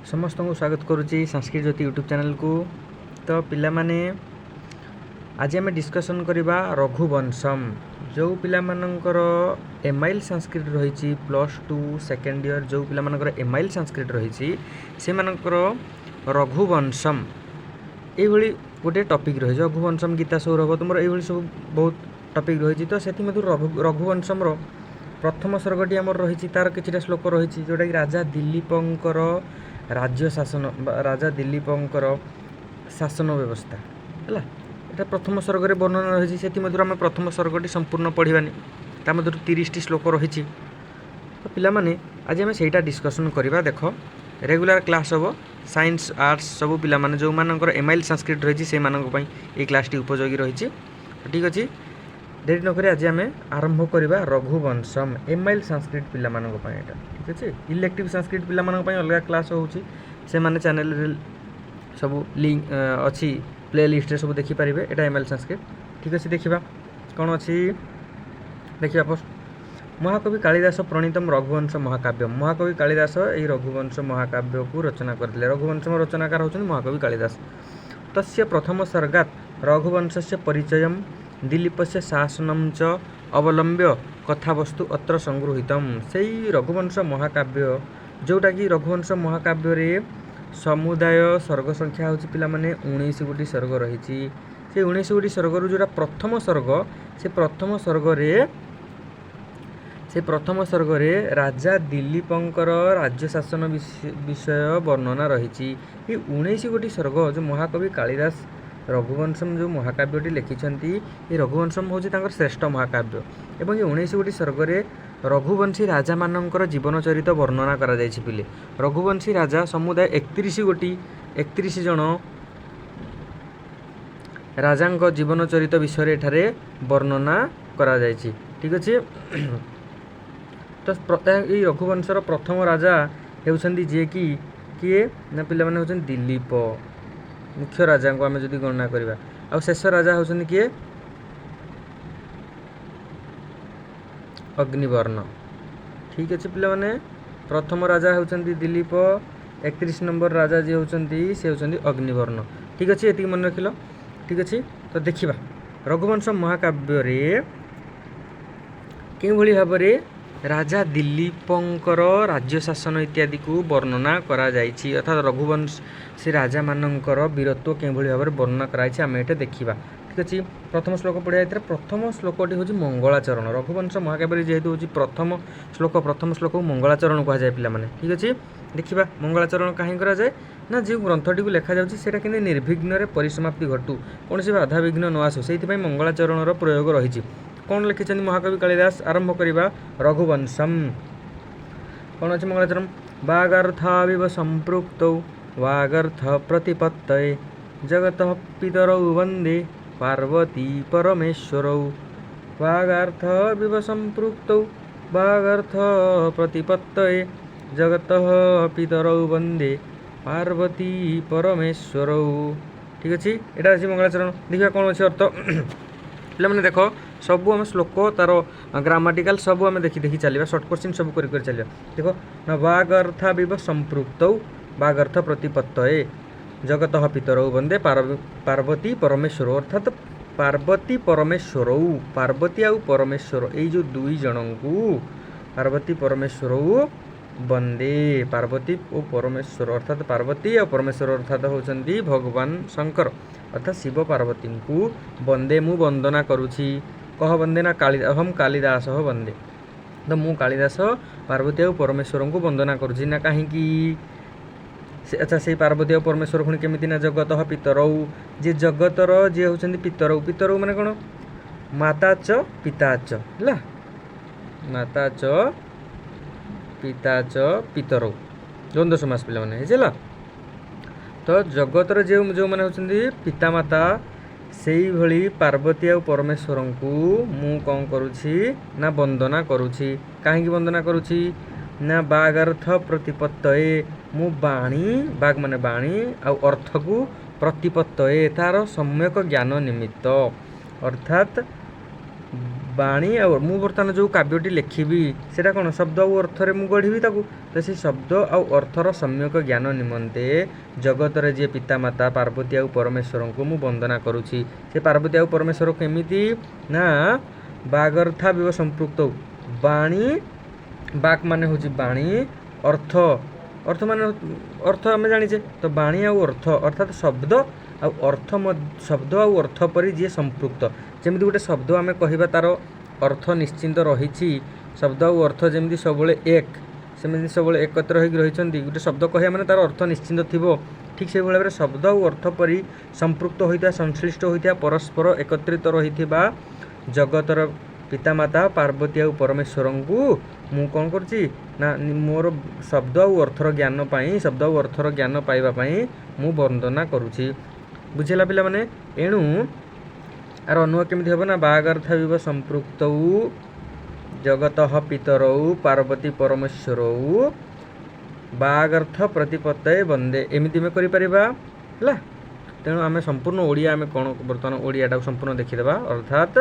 समस्त को स्वागत करुच्ची संस्कृत ज्योति यूट्यूब चैनल को। तो पिला माने आज आम डिस्कसन करवा रघुवंशम जो पिला मानकर एमआईएल संस्कृत रही +2 सेकेंड ईयर जो पिला मानकर एमआईएल संस्कृत रही से मानकर रघुवंशम ये गोटे टॉपिक रही रघुवंशम गीता सौरभ तुम ये सब बहुत टॉपिक रही। तो से रघुवंशम प्रथम सर्गटी आमर रही तार कि श्लोक रही जोटा कि राजा दिलीपंकर राज्य शासन राजा दिलीपंकर शासन व्यवस्था है ये प्रथम सर्ग वर्णन रही से आम प्रथम सर्गटी संपूर्ण पढ़ानी ता मध्य 30 श्लोक रही। तो पिला माने आज आम से डिस्कसन करवा देख रेगुलर क्लास हम साइंस आर्ट्स सब पिला माने जो मानकर एमआईएल संस्कृत रही से ये क्लासटी उपयोगी रही। ठीक अच्छे देरी नक आज आम आरंभ करवा रघुवंशम एमआईएल संस्कृत पिला यहाँ। ठीक अच्छे इलेक्टिव संस्कृत पिला अलग क्लास होने माने चैनल सब लिंक अच्छी प्ले लिस्ट सब देखिपारे यहाँ एमआईएल संस्कृत। ठीक अच्छे देखा कौन अच्छी देखा फर्स्ट महाकवि कालिदास प्रणीतम रघुवंश महाकाव्य महाकवि कालिदास यही रघुवंश महाकाव्य को रचना करते रघुवंश रचनाकार होते महाकवि कालिदास। तस्य प्रथम सर्गात रघुवंश से परिचय दिलीप से शासनम च अवलंब्य कथावस्तु अत्र संगृहीतम से रघुवंश महाकाव्य जोटा कि रघुवंश महाकाव्य रे समुदाय सर्ग संख्या होची पिला माने 19 गोटी सर्ग रही से 19 गोटी सर्ग जोटा प्रथम सर्ग रे राजा दिलीपंकर राज्य शासन विषय वर्णना रही। ये 19 गोटी सर्ग जो महाकवि कालिदास रघुवंशम जो महाकाव्यटी लिखिं ये रघुवंशम हूँ श्रेष्ठ महाकाव्य एवं ये 19 गोटी सर्गरे रघुवंशी राजा मानकर जीवन चरित वर्णना करा जायछि। पिले रघुवंशी राजा समुदाय 31 जन राजा जीवन चरित विषय एठारे वर्णना करा जायछि। ठीक अच्छे तो ये रघुवंशर प्रथम राजा होउछन्ति जे कि किए ना पिला माने होउछन्ति दिलीप मुख्य राजा को आम जदि गणना करवा आ शेष राजा होउछन्ति किए अग्निवर्ण। ठीक अच्छे पिला माने प्रथम राजा होउछन्ति दिलीप 31 नंबर राजा जे होउछन्ति से होउछन्ति अग्निवर्ण। ठीक अच्छे ये मन रखिल। ठीक अच्छे तो देखिबा रघुवंश महाकाव्य रे के भली भाव रे राजा दिलीपंकर राज्य शासन इत्यादि को वर्णना करा जायछि अर्थात रघुवंश से राजा मानकर वीरत्व के भली भाव वर्णना कराई आम ये देखा। ठीक अच्छे प्रथम श्लोक पढ़ा जाता प्रथम श्लोकटी हूँ मंगलाचरण रघुवंश महाकाव्य जेहेतु हूँ प्रथम श्लोक मंगलाचरण कह जाए पिला माने। ठीक अच्छे देखा मंगलाचरण कहीं करा जाए ना जो ग्रंथटी को लिखा जाता कि निर्विघ्न परिसमाप्ति घटू कौन से बाधा विघ्न न आसू से मंगलाचरण प्रयोग रही। कौन लिखिं महाकवि कालिदास आरंभ करवा रघुवंशम कौन अच्छे मंगलाचरण वागर्थाविव संपृक्त वागर्थ प्रतिपत्तये जगत पितरौ वंदे पार्वती परमेश्वरौ वागर्थ विव संपृक्त वागर्थ प्रतिपत्तये जगत पितरौ वंदे पार्वती परमेश्वरौ। ठीक अच्छे यहाँ अच्छे मंगलाचरण देखा कौन अच्छे अर्थ पे देख सबू आम श्लोक तार ग्रामाटिकाल सब आम देखी देखी चलिए सर्ट क्वेश्चन सब कर चलिए। देख ना वागर्था विव संपृक्त वागर्थ प्रतिपत्तये जगत पितरौ वंदे पार्वती परमेश्वर अर्थात पार्वती परमेश्वर पार्वती आउ परमेश्वर यही जो दुई जन को पार्वती परमेश्वर वंदे पार्वती और परमेश्वर अर्थात पार्वती और परमेश्वर अर्थात होचंती भगवान शंकर अर्थात शिव पार्वती को वंदे मु वंदना करुछि कह वंदे ना अहम कालिदास वंदे तो मु कालिदास पार्वती और परमेश्वर को वंदना करुछि ना कहीं अच्छा से पार्वती और परमेश्वर पुणी केमिति ना जगत पितरौ जे जगतर जे होचंती पितरौ पितरौ माने कौन माता च पिता च है माता च पिता च पितरौ द्वंद्व समास पिला माने है तो जगतर जो मैंने होचंती पितामाता से भली पार्वती और परमेश्वर को मु कौन करुछि ना वंदना करुछि कहीं वंदना करुछि ना बागर्थ प्रतिपत्तये मु बाणी बाग माने बाणी और अर्थ को प्रतिपत्तये तार सम्यक ज्ञान निमित्त अर्थात बाणी आ मु बर्तमान जो काव्यटी लिखिबी सेटा कौन शब्द आ अर्थरे मु गढ़ी ताकू तो से शब्द आ अर्थर सम्यक ज्ञान निमंते जगतर जे पितामाता पार्वती आ परमेश्वर को मु वंदना करुछि। से पार्वती आ परमेश्वर केमिति ना बागर्था विव संपृक्त बाणी बाक माने होची बाणी अर्थ अर्थ माने अर्थ आम जाचे तो बाणी आ अर्थ अर्थात शब्द आ अर्थ शब्द आ अर्थ परि जे संपृक्त जमी गोटे शब्द आम कहवा तार अर्थ निश्चिंत रही शब्द आ अर्थ जमी सब एक सेमती सब एकत्र होगी रही गोटे शब्द कह मैंने तार अर्थ निश्चिंत थी ठीक से भाव में शब्द आ अर्थ परि संपृक्त होता संश्लिष्ट होता परस्पर एकत्रित रही जगतर पितामाता पार्वती आ परमेश्वर को मु कौन करुच्ची ना मोर शब्द आ अर्थर ज्ञान पाई शब्द आ अर्थर ज्ञान पाइबापी मु वंदना करुच्ची बुझेगा पिला माने एणु आर अनुवाद केमिति हबो ना बागर्थ विव संपृक्त जगत पितरौ पार्वती परमेश्वरौ बागर्थ प्रतिपत्तये वंदे एमिति में करि परिबा हला। तेणु आम संपूर्ण ओडिया आम कौन बर्तमान ओडियाटा संपूर्ण देखीदेवा अर्थात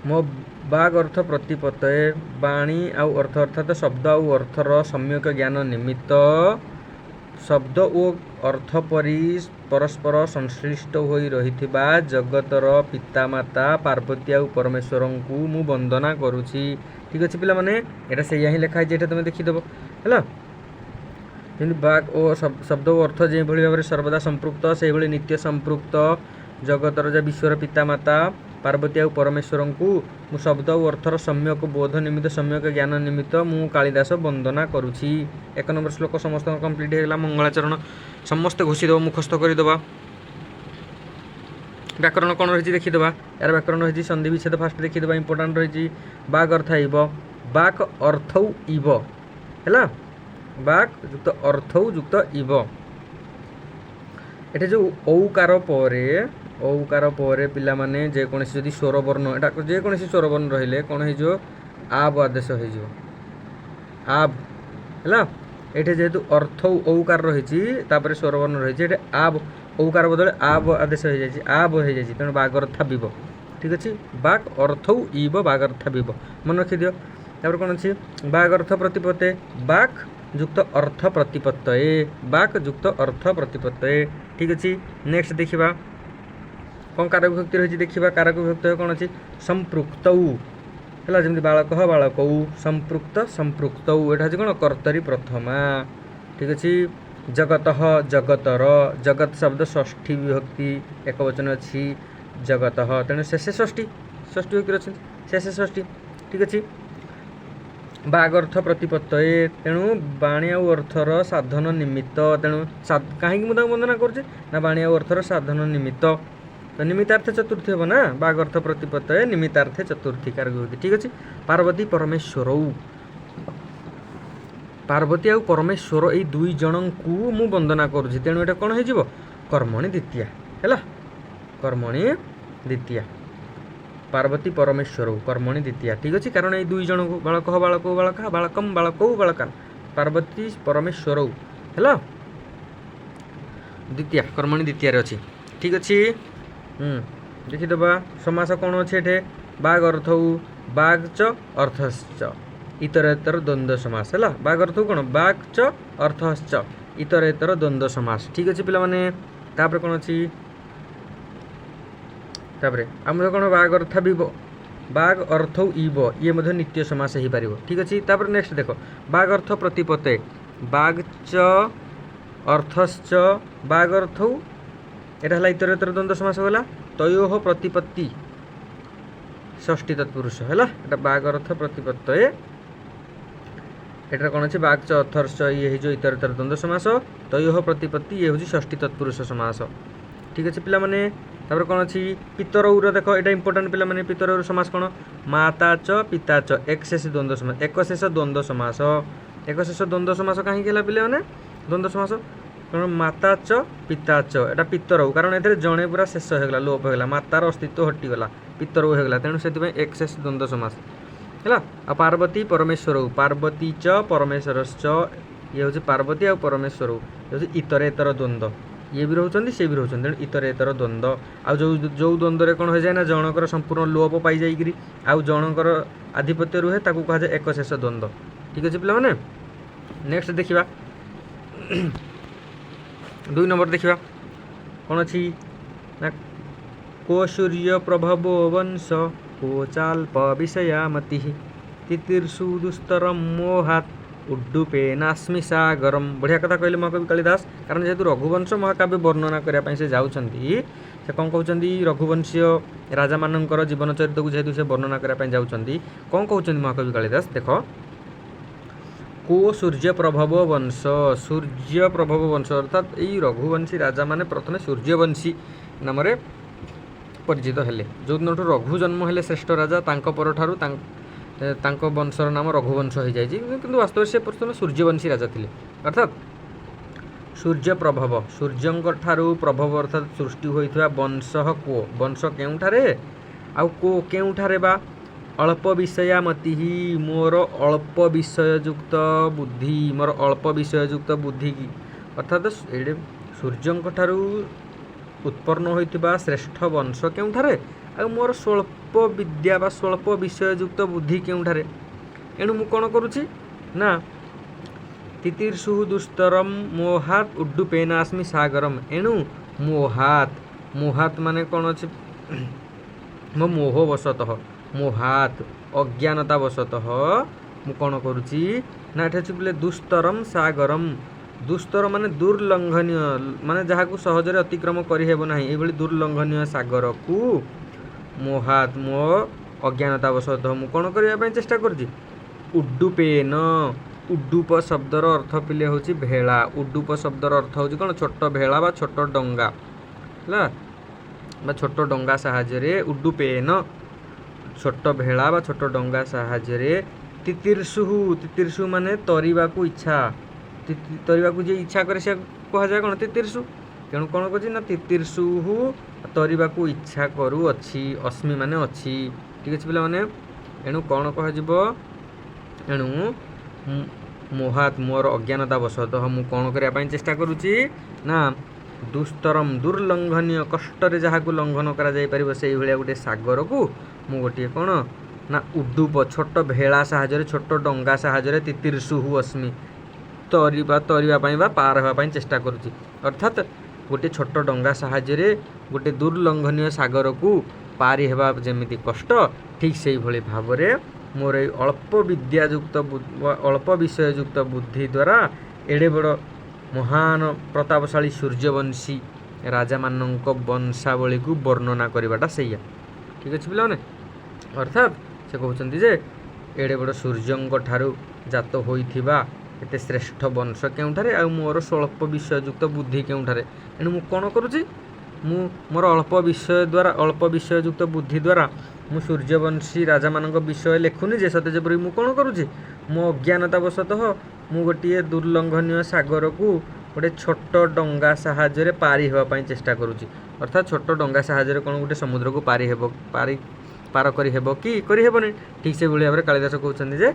मो बाग अर्थ प्रतिपत्तये बाणी आउ अर्थ अर्थात शब्द आउ अर्थर सम्यक ज्ञान निमित्त शब्द और अर्थ परि परस्पर संश्लिष्ट होई रहिथिबा जगतर पितामाता पार्वती आ परमेश्वर को मु वंदना करुछि। ठीक अच्छे पिला माने एटा से ही लिखा है तुम देखीदेव है जमी बाग और शब्द और अर्थ जो भाव में सर्वदा संपृक्त से भाई नित्य संपृक्त जगतर जो विश्वर पितामाता पार्वती आ परमेश्वर को मु शब्द और अर्थर सम्यक बोध निमित्त सम्यक ज्ञान निमित्त मु कालिदास वंदना करुछि। 1 नंबर श्लोक समस्त कंप्लीट होगा मंगलाचरण समस्ते घोषिदेव मुखस्थ करदे व्याकरण कौन रही देखीदेवा यार व्याकरण रही संधि विच्छेद फास्ट देखीदेवा इंपोर्टाट रही बाग अर्थ इव बाक अर्थ इव है बाक युक्त अर्थ युक्त इव एटे जो औकार पर पिला माने जेकोसी जदि स्वर वर्ण एटा जेकोसी स्वर वर्ण रहिले कौन हो आब आदेश हो आब है ये जेहेतु अर्थ औकार रही स्वर वर्ण रही आब औकार बदले आब आदेश हो जाए आब हो जाए तेणु बागर्था बीब ठीक अच्छे बाक अर्थ इव बागर्था बीब मन रखी दियो। तापर कौन अच्छी बागर्थ प्रतिपत्ते बाक युक्त अर्थ प्रतिपत्तये बाक युक्त अर्थ प्रतिपत्तये ठीक अच्छे। नेक्स्ट देखा कौन कारक विभक्ति रही देखा कारक विभक्ति कौन अच्छी संपृक्त है जमी बालक बालक संपृक्त संपृक्त यहाँ कौन कर्तरी प्रथमा ठीक अच्छे। जगत जगतर जगत शब्द षष्ठी विभक्ति एक वचन अच्छी जगत तेणु शेषे षष्ठी षष्ठी विभक्ति अच्छी शेषे षष्ठी ठीक अच्छे। बागर्थ प्रतिपत्तये तेणु बाणी आ अर्थर साधन निमित्त तेणु कहीं मुझे वंदना करुचे ना बाणी आ अर्थर साधन निमित्त तो निमित्तार्थ चतुर्थी हम ना बागर्थ प्रतिपत्तये निमित्तार्थे चतुर्थी कारक विभक्ति ठीक अच्छे। पार्वती परमेश्वर पार्वती आ परमेश्वर यही दुई जन को मु वंदना करुच्ची तेणु ये कौन हो कर्मणि द्वितीया है कर्मणि द्वितीया पार्वती परमेश्वर कर्मणि द्वितीया ठीक अच्छे कारण ये दुई जन को बालक बालक बालक बालकम बालक बालकान पार्वती परमेश्वर है द्वितीया कर्मणि द्वितीय अच्छी ठीक अच्छे। देखीदबा समास कौन अच्छे एठे बाग अर्थ बाग च अर्थश्च इतरेतर द्वंद्व समास है बाग अर्थ कौन बाग च अर्थश्च इतरेतर द्वंद्व समास ठीक अच्छे पिला माने तापर कौन अच्छी तापर आम कौन बाग अर्थ बीब बाग अर्थ इव ये मध्य नित्य समास हो पार ठीक अच्छे। तापर नेक्स्ट देख बाग अर्थ प्रतिपत्ते बाग च अर्थश्च बाग अर्थ एटा है इतरेतर द्वंद्व समास होगा तयो प्रतिपत्ति षष्ठी तत्पुरुष है एटा बाग अर्थ प्रतिपत्तये एटा कौन अच्छे बाग च अर्थश्च ये जो इतरेतर द्वंद्व समास तयो प्रतिपत्ति ये हूँ षष्ठी तत्पुरुष समास ठीक अच्छे पिला माने। तापर कौन अच्छी पितरौर देख एटा इंपोर्टाट पिला माने पितरौर समास कौन माता च पिता च एकशेष द्वंद्व समास एकशेष द्वंद्व समास एकशेष द्वंद्व समास कहीं पिला माने द्वंद्व समास कारण माता च पिता च एटा पितरौ कारण ए जड़े पूरा शेष होगा लोप होगा मातार अस्तित्व हटिगला पितरौ होगा तेणु से एकशेष द्वंद्व समास है। आ पार्वती परमेश्वर पार्वती च परमेश्वरश्च ये हूँ पार्वती आ परमेश्वर ये इतरेतर द्वंद्व ये भी रोचंदी से भी रोचंदी तेणु इतर इतर द्वंद्व आउ जो जो द्वंद्व कौन हो जाए ना जनकर संपूर्ण लोप पाई जाइकरी आउ जनकर आधिपत्य रुहे ताकू कहा जाए एक शेष द्वंद्व। ठीक अच्छे पे नेक्स्ट देखा 2 नंबर देखा कौन अच्छी ना को सूर्य प्रभवो वंश को चाल्प विषयामति तितीर्षु दुस्तरम मोहात उड्डुपे नास्मि सागरम। बढ़िया कथा कहले महाकवि कालिदास कारण जेहेतु रघुवंश महाकाव्य वर्णना करने से जाउछंती से कौन कहते रघुवंशीय राजा मानकर जीवन चरित्र को जेहेतु से वर्णना करने जाउछंती कौन कहते महाकवि कालिदास देख को सूर्य प्रभव वंश सूर्य प्रभव वंश अर्थात यही रघुवंशी राजा माने प्रथम सूर्यवंशी नाम परिचित हेले जो दिन रघु जन्म हेले श्रेष्ठ राजा तांको परठारु तांको वंशर नाम रघुवंश हो जाए किंतु वास्तव से प्रथम सूर्यवंशी राजा थिले अर्थात सूर्य प्रभव सूर्यंक ठारू प्रभव अर्थात सृष्टि होइथवा वंश को वंश केउठारे आउ को केउठारे बा अल्प विषयामति ही मोर अल्प विषययुक्त बुद्धि मोर अल्प विषययुक्त बुद्धि की अर्थात एडे सूर्यंक ठारू उत्पन्न होइथिबा श्रेष्ठ वंश केउठारे आ मोर स्वल्प विद्या बा स्वल्प विषययुक्त बुद्धि केउठारे एणु मु कोन करूची ना तितीर्षु दुस्तरम मोहात उड्डुपेनास्मि सागरम एणु मोहात मोहात माने कोन अछि मो मोहवशतः मोहात अज्ञानतावशतः मु कोन करूची ना एठे बोले दुस्तरम सागरम दुस्तर माने दुर्लंघनीय माने जहाँ को सहजरे अतिक्रम करिहेब नाही एभली दुर्लंघनीय सागर को मोहात मो अज्ञानतावशतः मु कोन करिया पई चेष्टा करछि उड्डुपेन उड्डुप शब्दर अर्थ पिले होछि भेला उड्डुप शब्दर अर्थ होछि कोन छोट भेला बा छोट डंगा ला बा छोट डंगा साहाय्य उड्डुपेन छोट भेला बा छोट डंगा साहाय्य तितीर्षु माने तरिबा को इच्छा तरिबा को जे इच्छा करे से कहा जाए कोन तितीर्षु तेणु कौन कह ना तितीर्षु तरिबा को इच्छा करू अच्छी अस्मि माने अच्छी ठीक अच्छे पे एणु कौन कह एणु मोहात मोर अज्ञानतावशतः मु कौन करने चेष्टा करुच्ची ना दुस्तरम दुर्लंघनीय कष्टर जहाँ को लंघन करा जाई परिबो सेही भलिया गोटे सागर को मु गोटे कौन ना उड्डुप छोट भेला साहाय्य छोट डंगा साहाय्य तितीर्षु अस्मि तरिबा बा पार होगा चेष्टा करुच्ची अर्थात गोटे छोट डंगा साहाय्य गोटे दुर्लंघनीय सागर को पारी हेबा जेमिति कष्ट ठीक से भली भाव मोर अल्प विद्यायुक्त अल्प विषययुक्त बुद्धि द्वारा एडे बड़ महान प्रतापशाली सूर्यवंशी राजा मानक वंशावली को वर्णना करवाटा सैया ठीक अच्छे पे अर्थात से कहते जे एडे बड़ सूर्यंक ठारू जात होइथिबा एते श्रेष्ठ वंश केउठारे आ मोर स्वल्प विषययुक्त बुद्धि केउठारे एणु मु कोन करूची मु मोर अल्प विषय द्वारा अल्प विषययुक्त बुद्धि द्वारा मु सूर्यवंशी राजा मानक विषय लेखुनी जे सते जेपरि मु कोन करूची मो अज्ञानतावशतः मु गोटे दुर्लंघनीय सागर को गोटे छोट डंगा साहाय्य पारी होगा चेष्टा करूची अर्थात छोट डंगा साहाय्य कौन गोटे समुद्र को पार करी हेबो कि करी हेबोनी ठीक से भाव में कालिदास कहते जे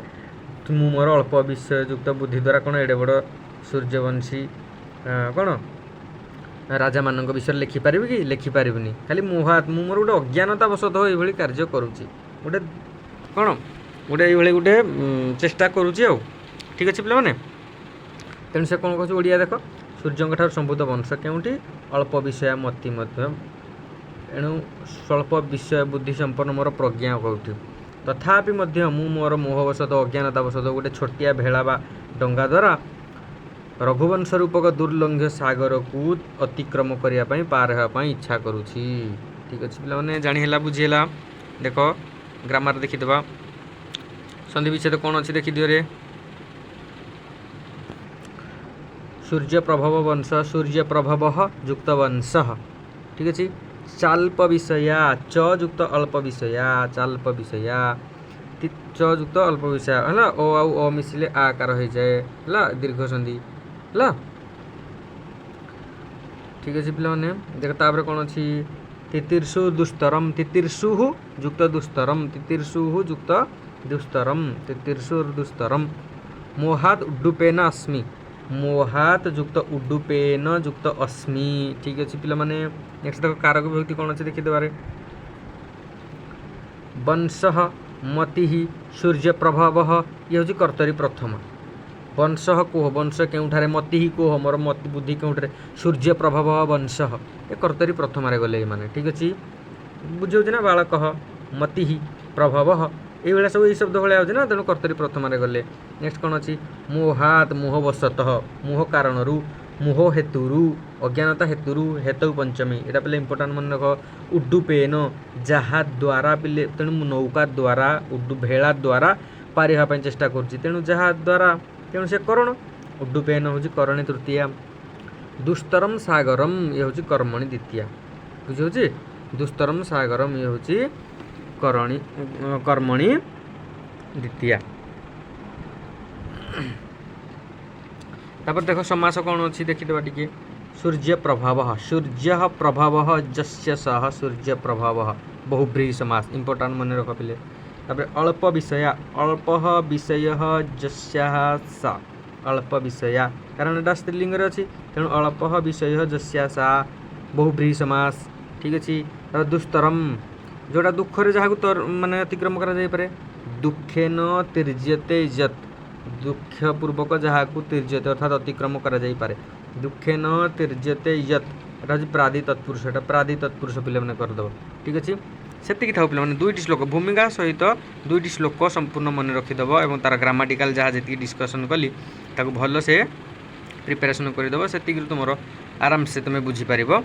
मु मोर अल्प विषययुक्त बुद्धि द्वारा कौन एडे बड़ सूर्यवंशी कौन राजा मान विषय लिखिपारि कि लिखिपारिनी खाली मुहात मु मोर गोटे अज्ञानतावशतः ये कार्य करुच्ची गोटे कौन गोटे ये गोटे चेष्टा करुच्ची आ ठीक अच्छे पे तेणु से कौन कहूँ ओडिया देख सूर्यंक ठार संभूत वंश केउठी अल्प विषय मति एणु स्वल्प विषय बुद्धि संपन्न मोर प्रज्ञा कौटी तथापि मु मोर मोहवशत अज्ञानतावशत गोटे छोटिया भेला बा डंगा द्वारा रघुवंश रूपक दुर्लंघ्य सागर को अतिक्रम करने पार होगापी इच्छा करुच्ची ठीक अच्छे पे जानीला बुझीला देख ग्रामर देखीदे संधि विच्छेद कौन अच्छी देखी रे सूर्य प्रभव वंश सूर्य प्रभव युक्त वंश ठीक अच्छे चाल्प विषया च युक्त अल्प विषया चाल्प विषया च युक्त अल्प विषय है ओ आउ अ मिसिले आकार हो जाए है दीर्घ संधि है ठीक अच्छे पे देख तापर कौन अच्छी तितीर्षु दुस्तरम तितीर्षु युक्त दुस्तरम तितीर्षु युक्त दुस्तरम तितीर्षु दुस्तरम मोहात उड्डुपेन अस्मि मोहात युक्त उडुपेन युक्त अस्मि। ठीक अच्छे पिला माने नेक्स्ट देखो कारक विभक्ति कौन अच्छे देखी देबारे वंश मति सूर्य प्रभाव ये हूँ कर्तरी प्रथम वंश कोह वंश केउठारे मति कोह मोर मति बुद्धि केउठारे सूर्य प्रभाव वंश ये कर्तरी प्रथम गले माने ठीक अच्छे बुझे ना बालक मति प्रभाव ये सब ये शब्द भाया हो ना तेणु कर्तरी प्रथम गले नेक्स्ट कौन अच्छी मोहात मोहवशत मोह कारण मोह हेतुरु अज्ञानता हेतुरु हेतु पंचमी यहाँ पे इंपोर्टाट मन रख उड्डुपेन जहा द्वारा पिले तेणु नौका द्वारा उड्डु भेड़ा द्वारा पारि हाँपाई चेष्टा करुँ जहा द्वारा तेणु से करण उड्डुपेन हूँ करणी तृतीया दुस्तरम सागरम ये हूँ कर्मणि द्वितीया बुझे दुस्तरम सागरम ये हूँ करणी कर्मणि द्वितीया तापर देख समास कौन अच्छी देखीदे टी सूर्य प्रभाव जस्य सह सूर्य प्रभाव बहुब्रीहि समास इंपोर्टाट मन रख पिले तापर अल्प विषय जस्याः सा अल्प विषया कारण एटा स्त्रीलिंग अच्छी तेणु अल्प विषय जस्या सा बहुब्रीहि समास ठीक अच्छे दुस्तरम जोटा दुखरे जहाँ माने अतिक्रम करा दुखेन तीर्यते यत् दुखपूर्वक जहाँ तीर्यते अर्थात अतिक्रम करा दुखेन तीर्यते यत् एटा हूँ प्रादि तत्पुरुष एटा प्रादि तत्पुरुष पिले मैंने करदेव ठीक अच्छे सेतिकी थाउ पिले दुईटी श्लोक भूमिका सहित दुईटी श्लोक संपूर्ण मन रखिदेव और तार ग्रामाटिकाल जहाँ जी डिस्कसन कली भल से प्रिपेरेसन करदेव से तुम आराम से तुम बुझीपार।